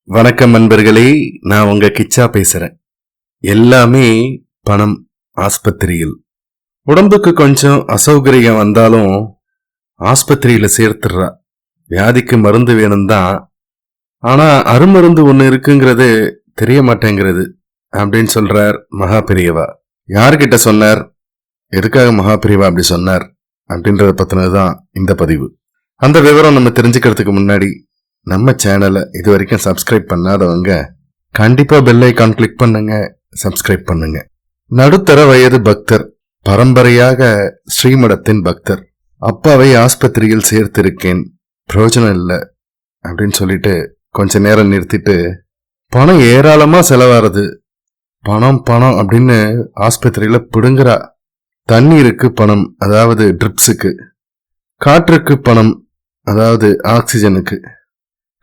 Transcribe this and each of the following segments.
வணக்கம் நண்பர்களே, நான் உங்க கிச்சா பேசுறேன். எல்லாமே பணம். ஆஸ்பத்திரியில் உடம்புக்கு கொஞ்சம் அசௌகரியம் வந்தாலும் ஆஸ்பத்திரியில சேர்த்துடுறா. வியாதிக்கு மருந்து வேணும் தான், ஆனா அருமருந்து ஒண்ணு இருக்குங்கிறது தெரிய மாட்டேங்கிறது அப்படின்னு சொல்றார் மகா பெரியவா. யார்கிட்ட சொன்னார், எதுக்காக மகா பெரியவா அப்படி சொன்னார் அப்படின்றத பத்தினதுதான் இந்த பதிவு. அந்த விவரம் நம்ம தெரிஞ்சுக்கிறதுக்கு முன்னாடி நம்ம சேனலை இது வரைக்கும் சப்ஸ்கிரைப் பண்ணாதவங்க கண்டிப்பா பெல் ஐகான் கிளிக் பண்ணுங்க, சப்ஸ்கிரைப் பண்ணுங்க. நடுத்தர வயது பக்தர், பரம்பரையாக ஸ்ரீமடத்தின் பக்தர். அப்பாவை ஆஸ்பத்திரியில் சேர்த்திருக்கேன், பிரயோஜனம் இல்லை அப்படின்னு சொல்லிட்டு கொஞ்ச நேரம் நிறுத்திட்டு, பணம் ஏராளமா செலவாறது, பணம் பணம் அப்படின்னு ஆஸ்பத்திரியில பிடுங்குறா. தண்ணீருக்கு பணம், அதாவது ட்ரிப்ஸுக்கு. காற்றுக்கு பணம், அதாவது ஆக்சிஜனுக்கு.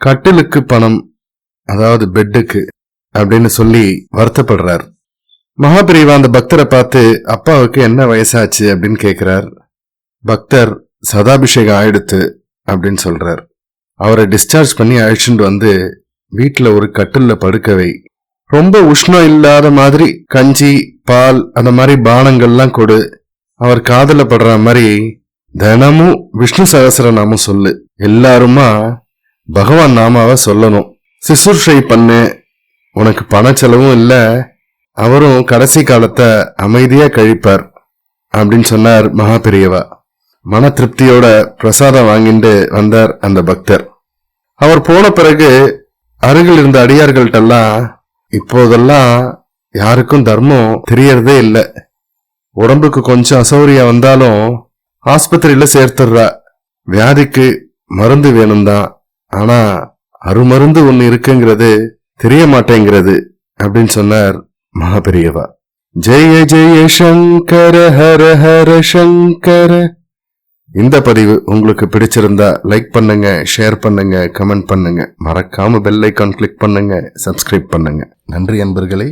கட்டிலுக்கு பணம், அதாவது பெட்டுக்கு அப்படின்னு சொல்லி வருத்தப்படுறார். மகாபிரிவா அந்த பக்தரை பார்த்து, அப்பாவுக்கு என்ன வயசாச்சு அப்படின்னு கேட்கிறார். பக்தர், சதாபிஷேகம் ஆயிடுத்து அப்படின்னு சொல்றார். அவரை டிஸ்சார்ஜ் பண்ணி அழைச்சிட்டு வந்து வீட்டுல ஒரு கட்டில்ல படுக்கவை, ரொம்ப உஷ்ணம் இல்லாத மாதிரி கஞ்சி பால் அந்த மாதிரி பானங்கள்லாம் கொடு, அவர் காதல படுற மாதிரி தினமும் விஷ்ணு சகஸ்ரநாமம் சொல்லு, எல்லாருமா பகவான் நாமாவை சொல்லணும், சிசுர்ஷை பண்ணு, உனக்கு பண செலவும் இல்ல, அவரும் கடைசி காலத்தை அமைதியா கழிப்பார் அப்படின்னு சொன்னார் மகா பெரியவா. மன திருப்தியோட பிரசாதம் வாங்கிட்டு வந்தார் அந்த பக்தர். அவர் போன பிறகு அருகில் இருந்த அடியார்கள்ட்டெல்லாம், இப்போதெல்லாம் யாருக்கும் தர்மம் தெரியறதே இல்லை, உடம்புக்கு கொஞ்சம் அசௌரியம் வந்தாலும் ஆஸ்பத்திரியில சேர்த்துடுறா, வியாதிக்கு மருந்து வேணும் தான், ஆனா அருமருந்து ஒண்ணு இருக்குங்கிறது தெரிய மாட்டேங்கிறது அப்படின்னு சொன்னார் மகாபெரியவா. ஜெய ஜெய சங்கர ஹர ஹர சங்கர. இந்த பதிவு உங்களுக்கு பிடிச்சிருந்தா லைக் பண்ணுங்க, ஷேர் பண்ணுங்க, கமெண்ட் பண்ணுங்க, மறக்காம பெல் ஐகான் கிளிக் பண்ணுங்க, சப்ஸ்கிரைப் பண்ணுங்க. நன்றி அன்பர்களே.